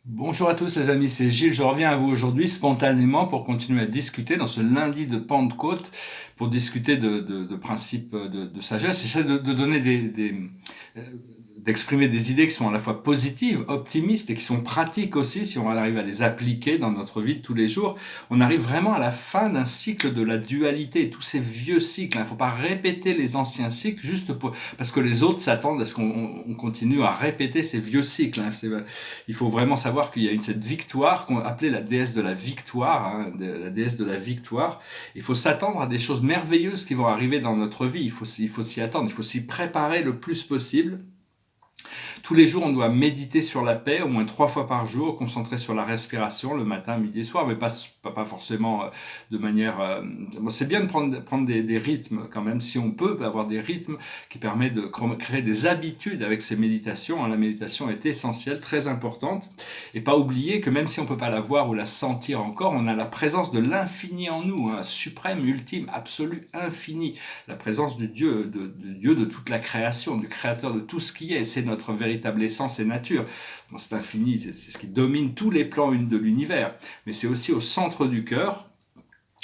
Bonjour à tous les amis, c'est Gilles, je reviens à vous aujourd'hui spontanément pour continuer à discuter dans ce lundi de Pentecôte, pour discuter de principes de sagesse. J'essaie de donner euh, d'exprimer des idées qui sont à la fois positives, optimistes et qui sont pratiques aussi si on arrive à les appliquer dans notre vie de tous les jours. On arrive vraiment à la fin d'un cycle de la dualité, tous ces vieux cycles. Il ne faut pas répéter les anciens cycles juste parce que les autres s'attendent à ce qu'on continue à répéter ces vieux cycles. Il faut vraiment savoir qu'il y a cette victoire qu'on appelait la déesse de la victoire, hein, la déesse de la victoire. Il faut s'attendre à des choses merveilleuses qui vont arriver dans notre vie. Il faut s'y attendre, il faut s'y préparer le plus possible. Tous les jours, on doit méditer sur la paix, au moins 3 fois par jour, concentrer sur la respiration, le matin, midi et soir, mais pas forcément de manière... Bon, c'est bien de prendre des rythmes quand même, si on peut avoir des rythmes qui permettent de créer des habitudes avec ces méditations. La méditation est essentielle, très importante, et pas oublier que même si on ne peut pas la voir ou la sentir encore, on a la présence de l'infini en nous, hein, suprême, ultime, absolu, infini, la présence du Dieu, de Dieu de toute la création, du créateur de tout ce qui est, c'est notre véritable essence et nature. Bon, c'est infini, c'est ce qui domine tous les plans de l'univers, mais c'est aussi au centre du cœur.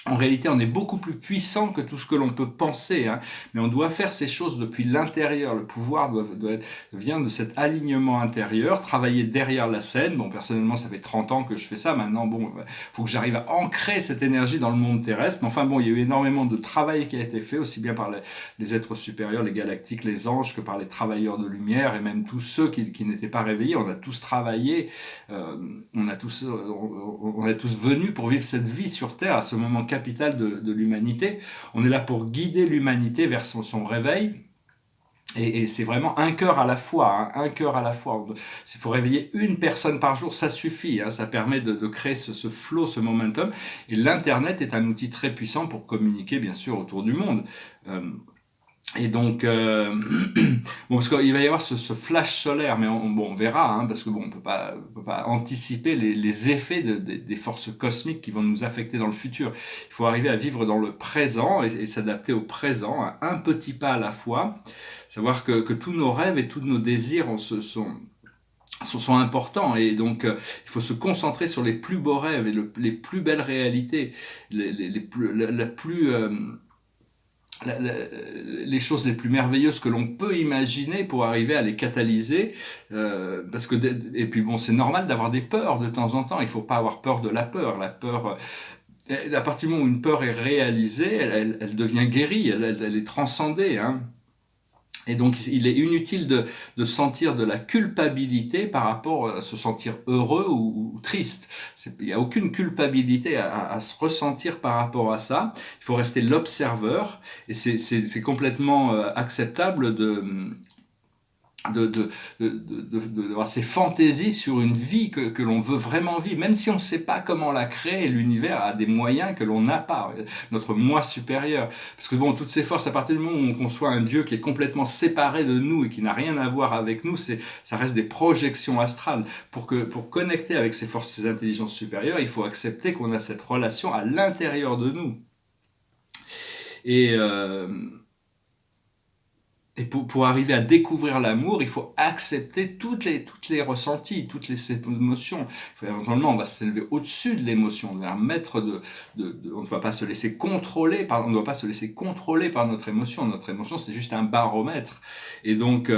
En réalité, on est beaucoup plus puissant que tout ce que l'on peut penser, hein. Mais on doit faire ces choses depuis l'intérieur. Le pouvoir vient de cet alignement intérieur, travailler derrière la scène. Bon, personnellement, ça fait 30 ans que je fais ça. Maintenant, bon, faut que j'arrive à ancrer cette énergie dans le monde terrestre. Mais enfin, bon, il y a eu énormément de travail qui a été fait, aussi bien par les êtres supérieurs, les galactiques, les anges, que par les travailleurs de lumière et même tous ceux qui n'étaient pas réveillés. On a tous travaillé, euh, on est tous venus pour vivre cette vie sur Terre à ce moment capital de l'humanité. On est là pour guider l'humanité vers son réveil. Et c'est vraiment un cœur à la fois, hein, un cœur à la fois. Il faut réveiller une personne par jour, ça suffit, hein, ça permet de créer ce flow, ce momentum. Et l'Internet est un outil très puissant pour communiquer, bien sûr, autour du monde. Euh, et donc, bon, parce qu'il va y avoir ce flash solaire, mais on verra, hein, parce que bon, on peut pas anticiper les effets des forces cosmiques qui vont nous affecter dans le futur. Il faut arriver à vivre dans le présent et s'adapter au présent, hein, un petit pas à la fois. Savoir que tous nos rêves et tous nos désirs sont importants et donc il faut se concentrer sur les plus beaux rêves et les plus belles réalités, les plus, la plus les choses les plus merveilleuses que l'on peut imaginer pour arriver à les catalyser. Parce que et puis bon, c'est normal d'avoir des peurs de temps en temps. Il faut pas avoir peur de la peur. La peur, à partir du moment où une peur est réalisée, elle devient guérie, elle est transcendée, hein. Et donc, il est inutile de sentir de la culpabilité par rapport à se sentir heureux ou triste. Il n'y a aucune culpabilité à se ressentir par rapport à ça. Il faut rester l'observeur et c'est complètement acceptable d'avoir ces fantaisies sur une vie que l'on veut vraiment vivre, même si on ne sait pas comment la créer. L'univers a des moyens que l'on n'a pas, notre moi supérieur. Parce que bon, toutes ces forces, à partir du moment où on conçoit un Dieu qui est complètement séparé de nous et qui n'a rien à voir avec nous, ça reste des projections astrales. Pour connecter avec ces forces, ces intelligences supérieures, il faut accepter qu'on a cette relation à l'intérieur de nous. Et pour arriver à découvrir l'amour, il faut accepter toutes les ressentis, toutes les émotions. Éventuellement, on va s'élever au-dessus de l'émotion, on va mettre on ne va pas se laisser contrôler on ne doit pas se laisser contrôler par notre émotion. Notre émotion, c'est juste un baromètre. Et donc,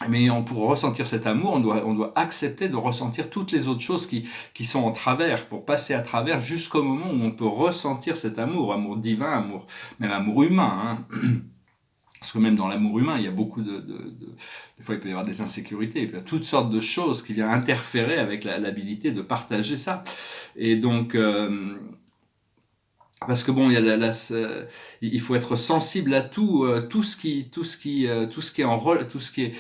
mais pour ressentir cet amour, on doit accepter de ressentir toutes les autres choses qui sont en travers, pour passer à travers jusqu'au moment où on peut ressentir cet amour divin, même amour humain, hein. Parce que même dans l'amour humain, il y a beaucoup des fois il peut y avoir des insécurités, il y a toutes sortes de choses qui viennent interférer avec l'habilité de partager ça. Et donc, parce que bon, il faut être sensible à tout ce qui est tout ce qui est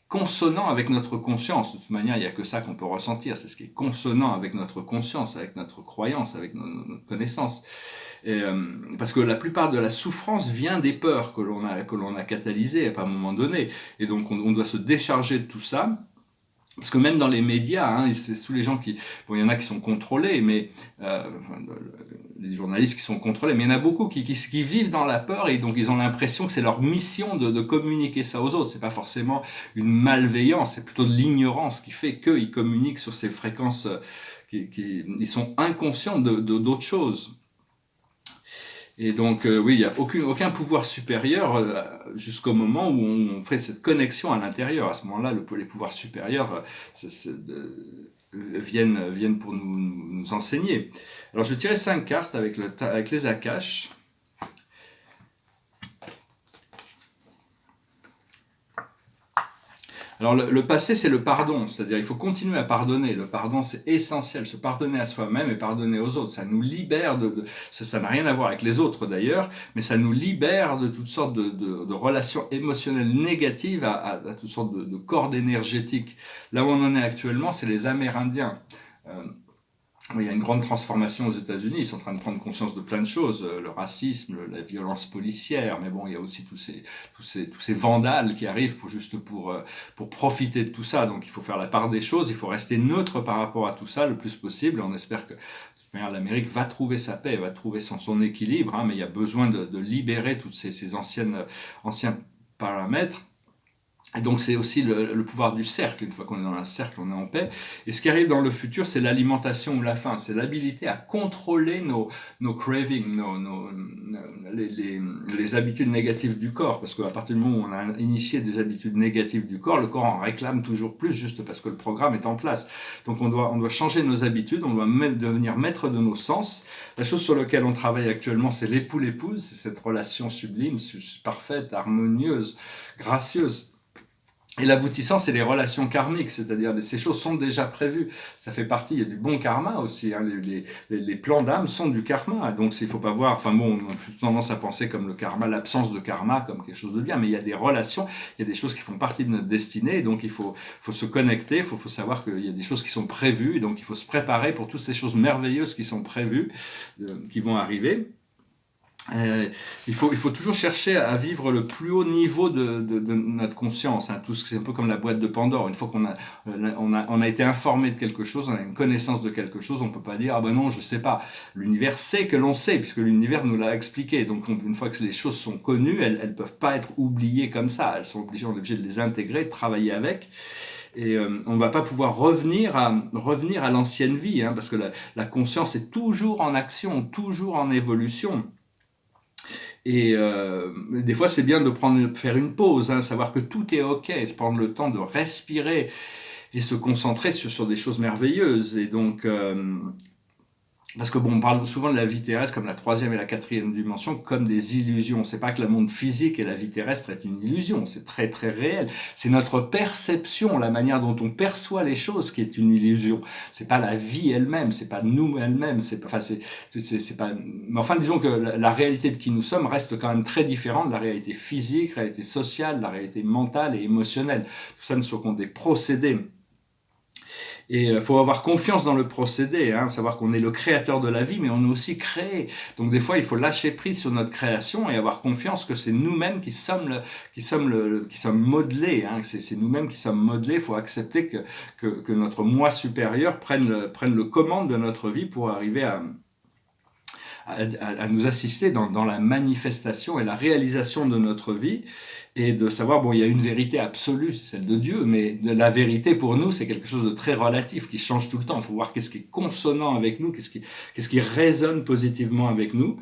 consonant avec notre conscience. De toute manière, il n'y a que ça qu'on peut ressentir, c'est ce qui est consonant avec notre conscience, avec notre croyance, avec notre connaissance. Parce que la plupart de la souffrance vient des peurs que l'on a catalysées à un moment donné. Et donc on doit se décharger de tout ça. Parce que même dans les médias, hein, c'est tous les gens qui... Bon, il y en a qui sont contrôlés, mais les journalistes qui sont contrôlés, mais il y en a beaucoup qui vivent dans la peur et donc ils ont l'impression que c'est leur mission de communiquer ça aux autres. C'est pas forcément une malveillance, c'est plutôt de l'ignorance qui fait qu'ils communiquent sur ces fréquences, ils sont inconscients d'autres choses. Et donc, oui, il n'y a aucun pouvoir supérieur jusqu'au moment où on fait cette connexion à l'intérieur. À ce moment-là, les pouvoirs supérieurs viennent pour nous enseigner. Alors, je tirais 5 cartes avec les Akash. Alors le passé, c'est le pardon, c'est-à-dire il faut continuer à pardonner. Le pardon, c'est essentiel, se pardonner à soi-même et pardonner aux autres. Ça nous libère ça n'a rien à voir avec les autres d'ailleurs, mais ça nous libère de toutes sortes de relations émotionnelles négatives à toutes sortes de cordes énergétiques. Là où on en est actuellement, c'est les Amérindiens. Il y a une grande transformation aux États-Unis, ils sont en train de prendre conscience de plein de choses, le racisme, la violence policière, mais bon, il y a aussi tous ces vandales qui arrivent pour profiter de tout ça. Donc il faut faire la part des choses, il faut rester neutre par rapport à tout ça le plus possible. On espère que de toute manière, l'Amérique va trouver sa paix, va trouver son équilibre, hein, mais il y a besoin de libérer toutes ces anciens paramètres. Et donc c'est aussi le pouvoir du cercle. Une fois qu'on est dans un cercle, on est en paix. Et ce qui arrive dans le futur, c'est l'alimentation ou la faim. C'est l'habilité à contrôler nos cravings, les habitudes négatives du corps. Parce qu'à partir du moment où on a initié des habitudes négatives du corps, le corps en réclame toujours plus, juste parce que le programme est en place. Donc on doit changer nos habitudes, on doit devenir maître de nos sens. La chose sur laquelle on travaille actuellement, c'est l'époux-l'épouse. C'est cette relation sublime, parfaite, harmonieuse, gracieuse. Et l'aboutissant, c'est les relations karmiques, c'est-à-dire ces choses sont déjà prévues. Ça fait partie, il y a du bon karma aussi. Hein, les plans d'âme sont du karma. Donc, il ne faut pas voir, enfin bon, on a plutôt tendance à penser comme le karma, l'absence de karma, comme quelque chose de bien. Mais il y a des relations, il y a des choses qui font partie de notre destinée. Et donc, il faut se connecter, il faut savoir qu'il y a des choses qui sont prévues. Et donc, il faut se préparer pour toutes ces choses merveilleuses qui sont prévues, qui vont arriver. Il faut toujours chercher à vivre le plus haut niveau de notre conscience. Hein. C'est un peu comme la boîte de Pandore. Une fois qu'on a été informé de quelque chose, on a une connaissance de quelque chose, on ne peut pas dire « Ah ben non, je ne sais pas ». L'univers sait que l'on sait, puisque l'univers nous l'a expliqué. Donc une fois que les choses sont connues, elles ne peuvent pas être oubliées comme ça. On est obligé de les intégrer, de travailler avec. Et on ne va pas pouvoir revenir à l'ancienne vie, hein, parce que la conscience est toujours en action, toujours en évolution. Et des fois, c'est bien de faire une pause, hein, savoir que tout est OK, se prendre le temps de respirer et se concentrer sur des choses merveilleuses. Et donc, parce que bon, on parle souvent de la vie terrestre comme la 3e et la 4e dimension, comme des illusions. C'est pas que le monde physique et la vie terrestre est une illusion, c'est très très réel. C'est notre perception, la manière dont on perçoit les choses qui est une illusion. C'est pas la vie elle-même, c'est pas nous elle-même, c'est pas, mais enfin, disons que la réalité de qui nous sommes reste quand même très différente de la réalité physique, réalité sociale, la réalité mentale et émotionnelle. Tout ça ne sont que des procédés. Et il faut avoir confiance dans le procédé, hein, savoir qu'on est le créateur de la vie, mais on est aussi créé. Donc des fois, il faut lâcher prise sur notre création et avoir confiance que c'est nous-mêmes qui sommes modelés. Hein, c'est nous-mêmes qui sommes modelés. Il faut accepter que notre moi supérieur prenne le commande de notre vie pour arriver à nous assister dans la manifestation et la réalisation de notre vie, et de savoir, bon, il y a une vérité absolue, c'est celle de Dieu, mais la vérité pour nous, c'est quelque chose de très relatif, qui change tout le temps. Il faut voir qu'est-ce qui est consonant avec nous, qu'est-ce qui résonne positivement avec nous.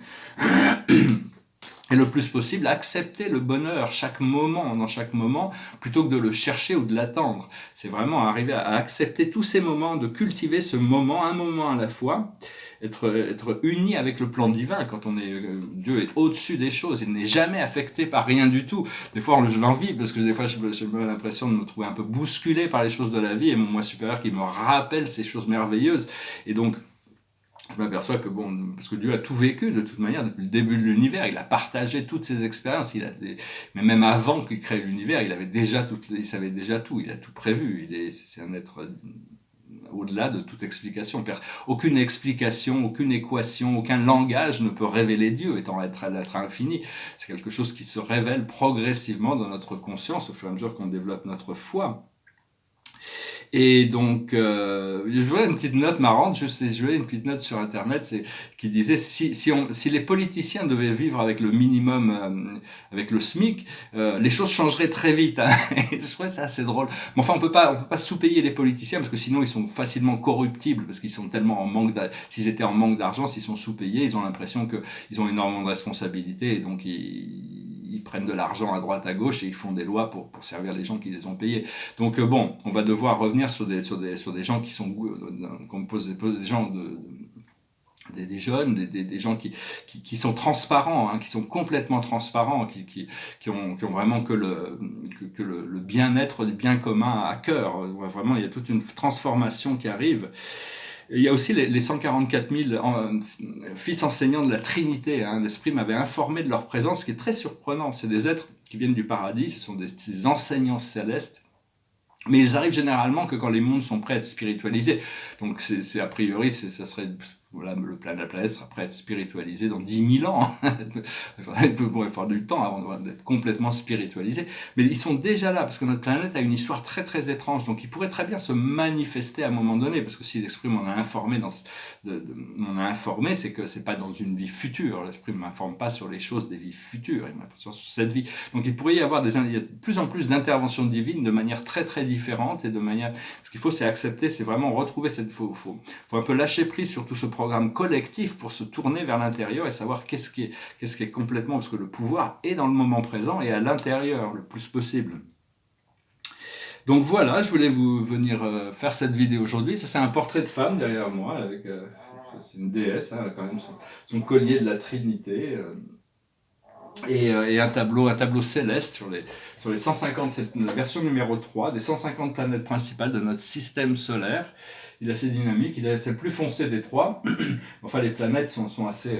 Et le plus possible, accepter le bonheur dans chaque moment, plutôt que de le chercher ou de l'attendre. C'est vraiment arriver à accepter tous ces moments, de cultiver ce moment, un moment à la fois, être uni avec le plan divin. Quand Dieu est au-dessus des choses, il n'est jamais affecté par rien du tout. Des fois, je l'envie, parce que des fois, j'ai l'impression de me trouver un peu bousculé par les choses de la vie, et mon moi supérieur qui me rappelle ces choses merveilleuses. Et donc, je m'aperçois que parce que Dieu a tout vécu de toute manière depuis le début de l'univers, il a partagé toutes ses expériences, mais même avant qu'il crée l'univers, il savait déjà tout, il a tout prévu, c'est un être au-delà de toute explication. Aucune explication, aucune équation, aucun langage ne peut révéler Dieu, étant l'être infini. C'est quelque chose qui se révèle progressivement dans notre conscience au fur et à mesure qu'on développe notre foi. Et donc, je voulais une petite note marrante, je voulais une petite note sur Internet qui disait si les politiciens devaient vivre avec le minimum, avec le SMIC, les choses changeraient très vite. Hein. Et je trouvais ça assez drôle. Mais enfin, on peut pas sous-payer les politiciens parce que sinon ils sont facilement corruptibles parce qu'ils sont tellement s'ils étaient en manque d'argent, s'ils sont sous-payés, ils ont l'impression qu'ils ont énormément de responsabilités et donc ils prennent de l'argent à droite à gauche et ils font des lois pour servir les gens qui les ont payés. Donc bon, on va devoir revenir sur des gens qui sont, qu'on pose des gens des jeunes, des gens qui sont transparents, hein, qui sont complètement transparents, qui ont vraiment que le bien-être du bien commun à cœur. Vraiment, il y a toute une transformation qui arrive. Il y a aussi les 144 000 fils enseignants de la Trinité. Hein. L'Esprit m'avait informé de leur présence, ce qui est très surprenant. C'est des êtres qui viennent du paradis, ce sont des enseignants célestes. Mais ils arrivent généralement que quand les mondes sont prêts à être spiritualisés. Donc c'est a priori, ça serait voilà, la planète sera prête à être spiritualisée dans 10 000 ans. Il faudra du temps avant d'être complètement spiritualisée. Mais ils sont déjà là, parce que notre planète a une histoire très très étrange. Donc ils pourraient très bien se manifester à un moment donné, parce que si l'Esprit m'en a informé, c'est que c'est pas dans une vie future. L'Esprit ne m'informe pas sur les choses des vies futures, il m'informe sur cette vie. Donc il pourrait y avoir il y a de plus en plus d'interventions divines de manière très très différente, et de manière... Ce qu'il faut, c'est accepter, c'est vraiment retrouver faut un peu lâcher prise sur tout ce programme collectif pour se tourner vers l'intérieur et savoir qu'est-ce qui est complètement, parce que le pouvoir est dans le moment présent et à l'intérieur le plus possible. Donc voilà, je voulais venir faire cette vidéo aujourd'hui. Ça, c'est un portrait de femme derrière moi, avec c'est une déesse, hein, quand même, son collier de la Trinité, et un tableau céleste sur les 150, c'est la version numéro 3, des 150 planètes principales de notre système solaire. Il est assez dynamique, c'est le plus foncé des trois. Enfin, les planètes sont assez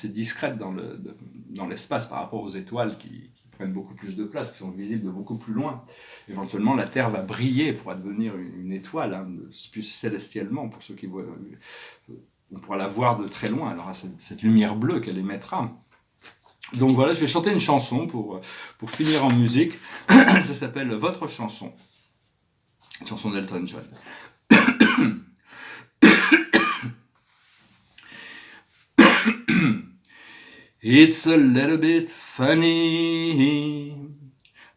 discrètes dans l'espace par rapport aux étoiles qui prennent beaucoup plus de place, qui sont visibles de beaucoup plus loin. Éventuellement, la Terre va briller pour devenir une étoile, hein, célestiellement, pour ceux qui voient. On pourra la voir de très loin, elle aura cette lumière bleue qu'elle émettra. Donc voilà, je vais chanter une chanson pour finir en musique. Ça s'appelle « Votre chanson », une chanson d'Elton John. It's a little bit funny,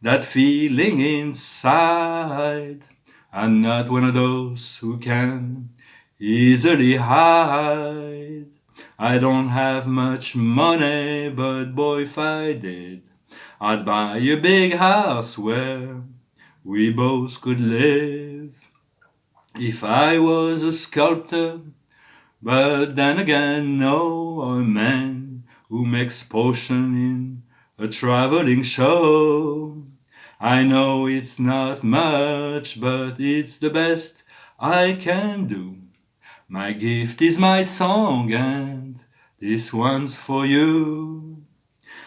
that feeling inside. I'm not one of those who can easily hide. I don't have much money, but boy, if I did, I'd buy a big house where we both could live. If I was a sculptor, but then again, no, a man who makes potion in a traveling show. I know it's not much, but it's the best I can do. My gift is my song, and this one's for you.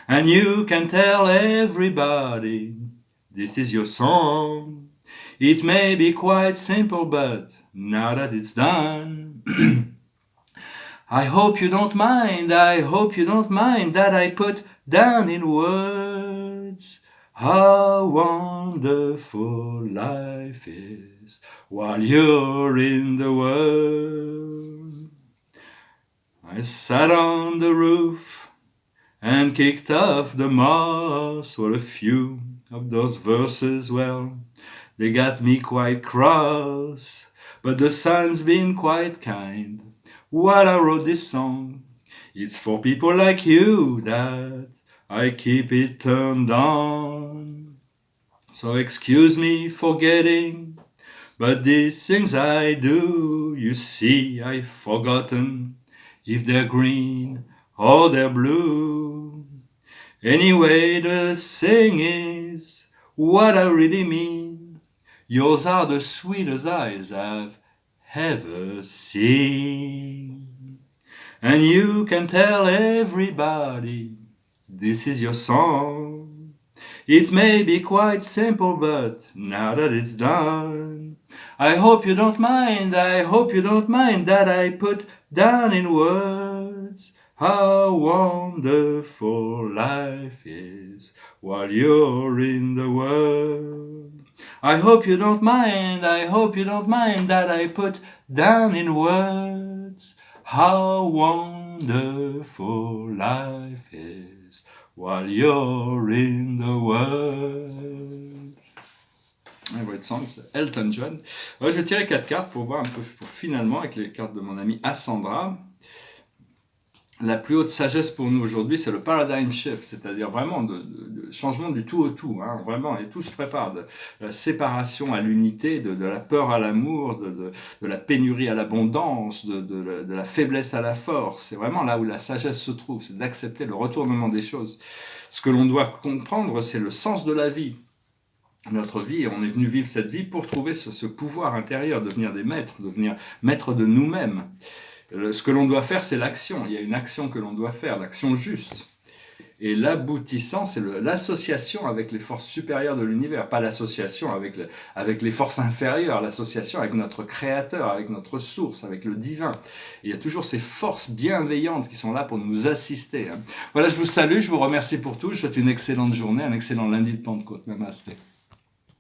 And you can tell everybody this is your song. It may be quite simple, but now that it's done, I hope you don't mind that I put down in words how wonderful life is while you're in the world. I sat on the roof and kicked off the moss. Well, a few of those verses, well, they got me quite cross, but the sun's been quite kind while I wrote this song. It's for people like you that I keep it turned on. So excuse me for getting, but these things I do, you see, I've forgotten if they're green or they're blue. Anyway, the thing is, what I really mean, yours are the sweetest eyes I've ever seen. And you can tell everybody this is your song. It may be quite simple, but now that it's done, I hope you don't mind that I put down in words how wonderful life is while you're in the world. I hope you don't mind, I hope you don't mind that I put down in words how wonderful life is while you're in the world. Favorite Songs, Elton John. Ouais, je vais tirer 4 cartes pour voir un peu, pour finalement, avec les cartes de mon amie Assandra, la plus haute sagesse pour nous aujourd'hui, c'est le paradigm shift, c'est-à-dire vraiment de changement du tout au tout. Hein, vraiment, et tout se prépare, de la séparation à l'unité, de la peur à l'amour, de la pénurie à l'abondance, de la faiblesse à la force. C'est vraiment là où la sagesse se trouve, c'est d'accepter le retournement des choses. Ce que l'on doit comprendre, c'est le sens de la vie. Notre vie, on est venu vivre cette vie pour trouver ce pouvoir intérieur, devenir des maîtres, devenir maîtres de nous-mêmes. Ce que l'on doit faire, c'est l'action. Il y a une action que l'on doit faire, l'action juste. Et l'aboutissant, c'est l'association avec les forces supérieures de l'univers, pas l'association avec les forces inférieures, l'association avec notre créateur, avec notre source, avec le divin. Et il y a toujours ces forces bienveillantes qui sont là pour nous assister. Voilà, je vous salue, je vous remercie pour tout. Je vous souhaite une excellente journée, un excellent lundi de Pentecôte. Namasté.